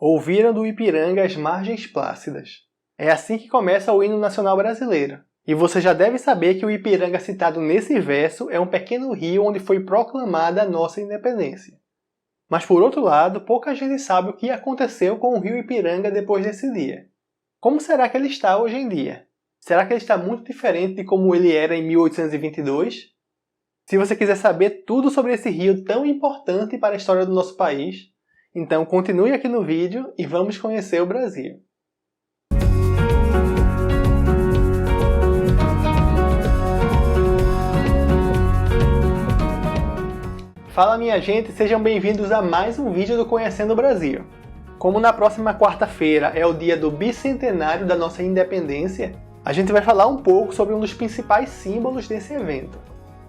Ouviram do Ipiranga as margens plácidas. É assim que começa o hino nacional brasileiro. E você já deve saber que o Ipiranga citado nesse verso é um pequeno rio onde foi proclamada a nossa independência. Mas por outro lado, pouca gente sabe o que aconteceu com o rio Ipiranga depois desse dia. Como será que ele está hoje em dia? Será que ele está muito diferente de como ele era em 1822? Se você quiser saber tudo sobre esse rio tão importante para a história do nosso país, então continue aqui no vídeo e vamos conhecer o Brasil. Fala minha gente, sejam bem-vindos a mais um vídeo do Conhecendo o Brasil. Como na próxima quarta-feira é o dia do bicentenário da nossa independência, a gente vai falar um pouco sobre um dos principais símbolos desse evento.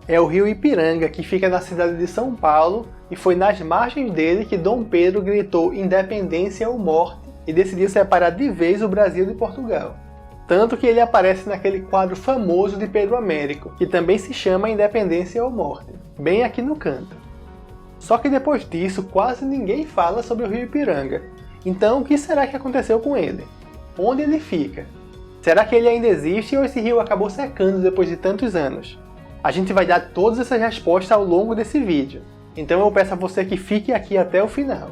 É o rio Ipiranga, que fica na cidade de São Paulo, e foi nas margens dele que Dom Pedro gritou independência ou morte e decidiu separar de vez o Brasil de Portugal. Tanto que ele aparece naquele quadro famoso de Pedro Américo, que também se chama Independência ou Morte, bem aqui no canto. Só que depois disso, quase ninguém fala sobre o rio Ipiranga. Então, o que será que aconteceu com ele? Onde ele fica? Será que ele ainda existe ou esse rio acabou secando depois de tantos anos? A gente vai dar todas essas respostas ao longo desse vídeo. Então eu peço a você que fique aqui até o final.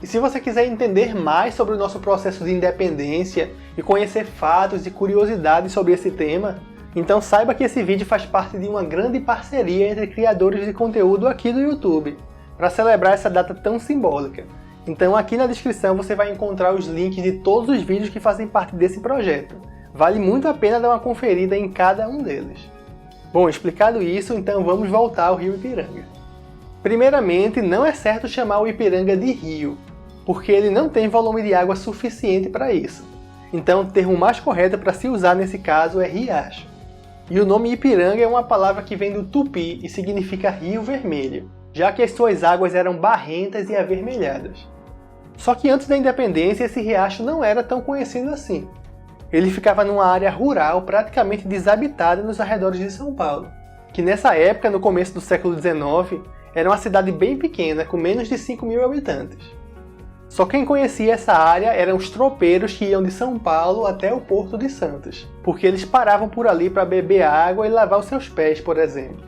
E se você quiser entender mais sobre o nosso processo de independência e conhecer fatos e curiosidades sobre esse tema, então saiba que esse vídeo faz parte de uma grande parceria entre criadores de conteúdo aqui do YouTube, para celebrar essa data tão simbólica. Então aqui na descrição você vai encontrar os links de todos os vídeos que fazem parte desse projeto. Vale muito a pena dar uma conferida em cada um deles. Bom, explicado isso, então vamos voltar ao rio Ipiranga. Primeiramente, não é certo chamar o Ipiranga de rio, porque ele não tem volume de água suficiente para isso. Então o termo mais correto para se usar nesse caso é riacho. E o nome Ipiranga é uma palavra que vem do tupi e significa rio vermelho, já que as suas águas eram barrentas e avermelhadas. Só que antes da independência esse riacho não era tão conhecido assim. Ele ficava numa área rural praticamente desabitada nos arredores de São Paulo, que nessa época, no começo do século XIX, era uma cidade bem pequena, com menos de 5.000 habitantes. Só quem conhecia essa área eram os tropeiros que iam de São Paulo até o Porto de Santos, porque eles paravam por ali para beber água e lavar os seus pés, por exemplo.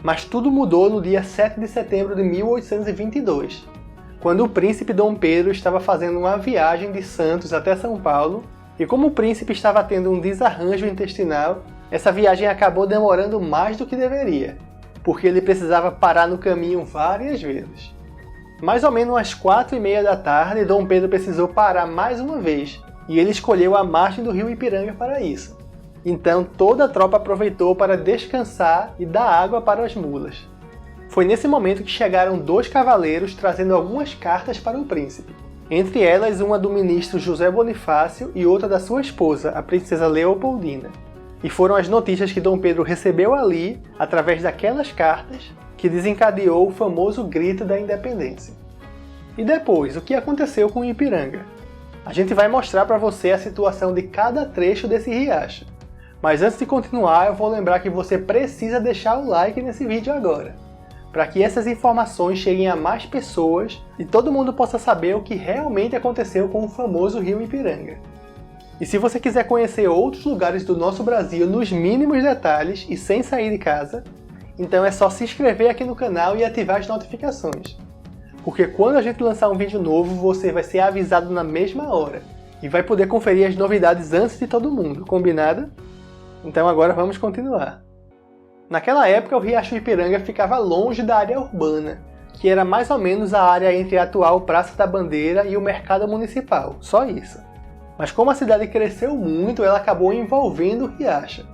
Mas tudo mudou no dia 7 de setembro de 1822, quando o príncipe Dom Pedro estava fazendo uma viagem de Santos até São Paulo, e como o príncipe estava tendo um desarranjo intestinal, essa viagem acabou demorando mais do que deveria, porque ele precisava parar no caminho várias vezes. Mais ou menos às 4h30 da tarde, Dom Pedro precisou parar mais uma vez, e ele escolheu a margem do rio Ipiranga para isso. Então toda a tropa aproveitou para descansar e dar água para as mulas. Foi nesse momento que chegaram 2 cavaleiros trazendo algumas cartas para o príncipe. Entre elas uma do ministro José Bonifácio e outra da sua esposa, a princesa Leopoldina. E foram as notícias que Dom Pedro recebeu ali, através daquelas cartas, que desencadeou o famoso grito da independência. E depois, o que aconteceu com o Ipiranga? A gente vai mostrar para você a situação de cada trecho desse riacho. Mas antes de continuar, eu vou lembrar que você precisa deixar o like nesse vídeo agora, para que essas informações cheguem a mais pessoas e todo mundo possa saber o que realmente aconteceu com o famoso rio Ipiranga. E se você quiser conhecer outros lugares do nosso Brasil nos mínimos detalhes e sem sair de casa, então é só se inscrever aqui no canal e ativar as notificações. Porque quando a gente lançar um vídeo novo, você vai ser avisado na mesma hora e vai poder conferir as novidades antes de todo mundo, combinado? Então agora vamos continuar. Naquela época o riacho Ipiranga ficava longe da área urbana, que era mais ou menos a área entre a atual Praça da Bandeira e o Mercado Municipal, só isso. Mas como a cidade cresceu muito, ela acabou envolvendo o riacho,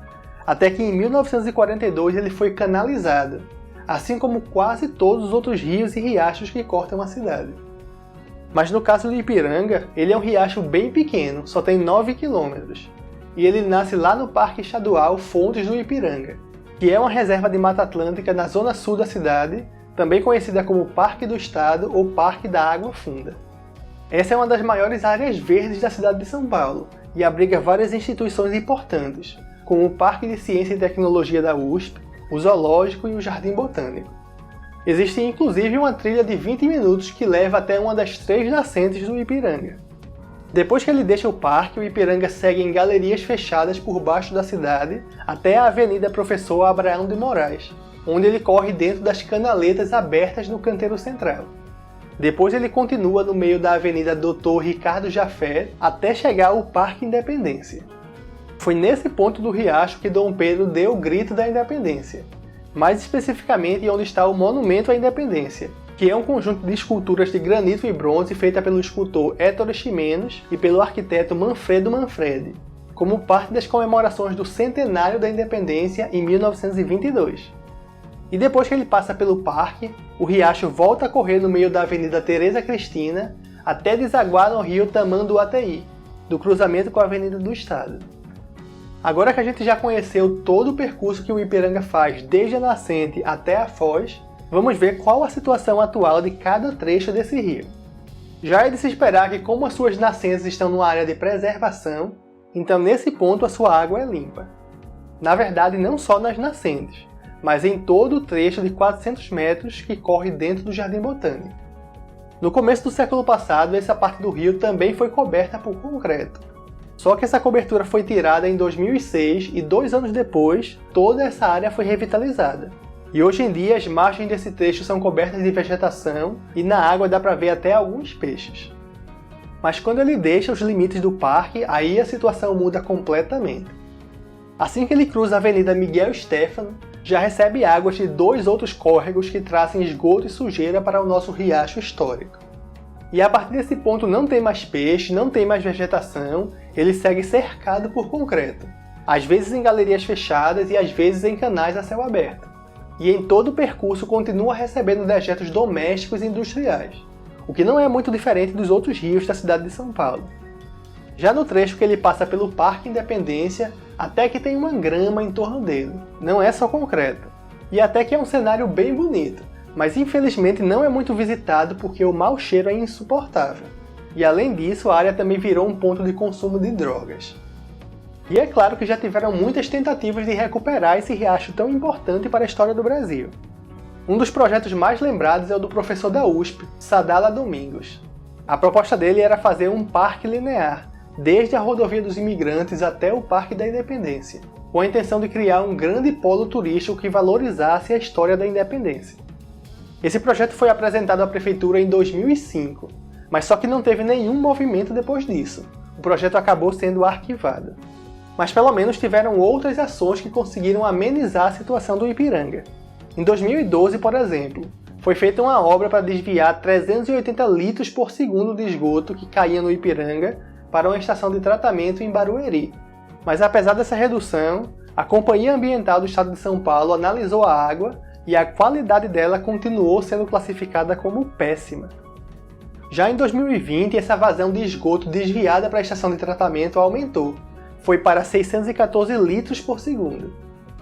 até que em 1942 ele foi canalizado, assim como quase todos os outros rios e riachos que cortam a cidade. Mas no caso do Ipiranga, ele é um riacho bem pequeno, só tem 9 km, e ele nasce lá no Parque Estadual Fontes do Ipiranga, que é uma reserva de Mata Atlântica na zona sul da cidade, também conhecida como Parque do Estado ou Parque da Água Funda. Essa é uma das maiores áreas verdes da cidade de São Paulo e abriga várias instituições importantes, como o Parque de Ciência e Tecnologia da USP, o Zoológico e o Jardim Botânico. Existe inclusive uma trilha de 20 minutos que leva até uma das 3 nascentes do Ipiranga. Depois que ele deixa o parque, o Ipiranga segue em galerias fechadas por baixo da cidade até a Avenida Professor Abraão de Moraes, onde ele corre dentro das canaletas abertas no canteiro central. Depois ele continua no meio da Avenida Dr. Ricardo Jafé até chegar ao Parque Independência. Foi nesse ponto do riacho que Dom Pedro deu o grito da independência, mais especificamente onde está o Monumento à Independência, que é um conjunto de esculturas de granito e bronze feita pelo escultor Héctor Ximenes e pelo arquiteto Manfredo Manfredi, como parte das comemorações do centenário da independência em 1922. E depois que ele passa pelo parque, o riacho volta a correr no meio da Avenida Tereza Cristina até desaguar no rio Tamanduateí, do cruzamento com a Avenida do Estado. Agora que a gente já conheceu todo o percurso que o Ipiranga faz desde a nascente até a foz, vamos ver qual a situação atual de cada trecho desse rio. Já é de se esperar que, como as suas nascentes estão numa área de preservação, então nesse ponto a sua água é limpa. Na verdade, não só nas nascentes, mas em todo o trecho de 400 metros que corre dentro do Jardim Botânico. No começo do século passado, essa parte do rio também foi coberta por concreto. Só que essa cobertura foi tirada em 2006 e 2 anos depois, toda essa área foi revitalizada. E hoje em dia as margens desse trecho são cobertas de vegetação e na água dá para ver até alguns peixes. Mas quando ele deixa os limites do parque, aí a situação muda completamente. Assim que ele cruza a Avenida Miguel Stéfano, já recebe águas de 2 outros córregos que trazem esgoto e sujeira para o nosso riacho histórico. E a partir desse ponto não tem mais peixe, não tem mais vegetação, ele segue cercado por concreto, às vezes em galerias fechadas e às vezes em canais a céu aberto. E em todo o percurso continua recebendo dejetos domésticos e industriais, o que não é muito diferente dos outros rios da cidade de São Paulo. Já no trecho que ele passa pelo Parque Independência, até que tem uma grama em torno dele, não é só concreto. E até que é um cenário bem bonito, mas infelizmente não é muito visitado porque o mau cheiro é insuportável. E além disso, a área também virou um ponto de consumo de drogas. E é claro que já tiveram muitas tentativas de recuperar esse riacho tão importante para a história do Brasil. Um dos projetos mais lembrados é o do professor da USP, Sadala Domingos. A proposta dele era fazer um parque linear, desde a Rodovia dos Imigrantes até o Parque da Independência, com a intenção de criar um grande polo turístico que valorizasse a história da independência. Esse projeto foi apresentado à Prefeitura em 2005, mas só que não teve nenhum movimento depois disso. O projeto acabou sendo arquivado. Mas pelo menos tiveram outras ações que conseguiram amenizar a situação do Ipiranga. Em 2012, por exemplo, foi feita uma obra para desviar 380 litros por segundo de esgoto que caía no Ipiranga para uma estação de tratamento em Barueri. Mas apesar dessa redução, a Companhia Ambiental do Estado de São Paulo analisou a água e a qualidade dela continuou sendo classificada como péssima. Já em 2020, essa vazão de esgoto desviada para a estação de tratamento aumentou. Foi para 614 litros por segundo.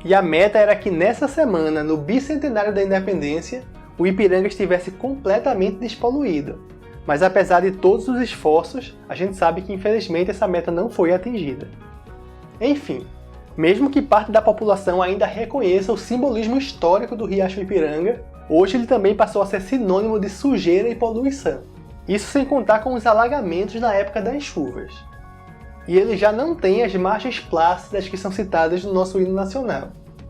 E a meta era que nessa semana, no bicentenário da independência, o Ipiranga estivesse completamente despoluído. Mas apesar de todos os esforços, a gente sabe que infelizmente essa meta não foi atingida. Enfim, mesmo que parte da população ainda reconheça o simbolismo histórico do Riacho Ipiranga, hoje ele também passou a ser sinônimo de sujeira e poluição. Isso sem contar com os alagamentos na época das chuvas. E ele já não tem as margens plácidas que são citadas no nosso hino nacional.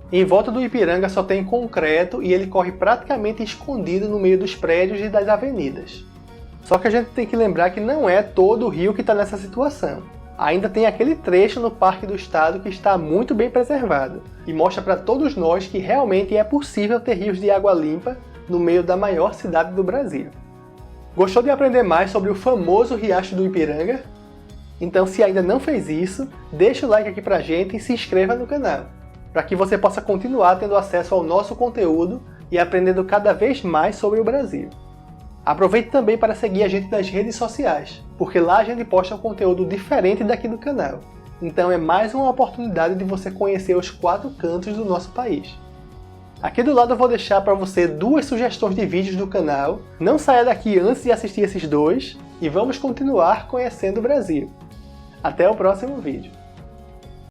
Em volta do Ipiranga só tem concreto e ele corre praticamente escondido no meio dos prédios e das avenidas. Só que a gente tem que lembrar que não é todo o rio que está nessa situação. Ainda tem aquele trecho no Parque do Estado que está muito bem preservado e mostra para todos nós que realmente é possível ter rios de água limpa no meio da maior cidade do Brasil. Gostou de aprender mais sobre o famoso Riacho do Ipiranga? Então, se ainda não fez isso, deixa o like aqui pra gente e se inscreva no canal, para que você possa continuar tendo acesso ao nosso conteúdo e aprendendo cada vez mais sobre o Brasil. Aproveite também para seguir a gente nas redes sociais, porque lá a gente posta um conteúdo diferente daqui do canal. Então é mais uma oportunidade de você conhecer os 4 cantos do nosso país. Aqui do lado eu vou deixar para você 2 sugestões de vídeos do canal. Não saia daqui antes de assistir esses 2 e vamos continuar conhecendo o Brasil. Até o próximo vídeo.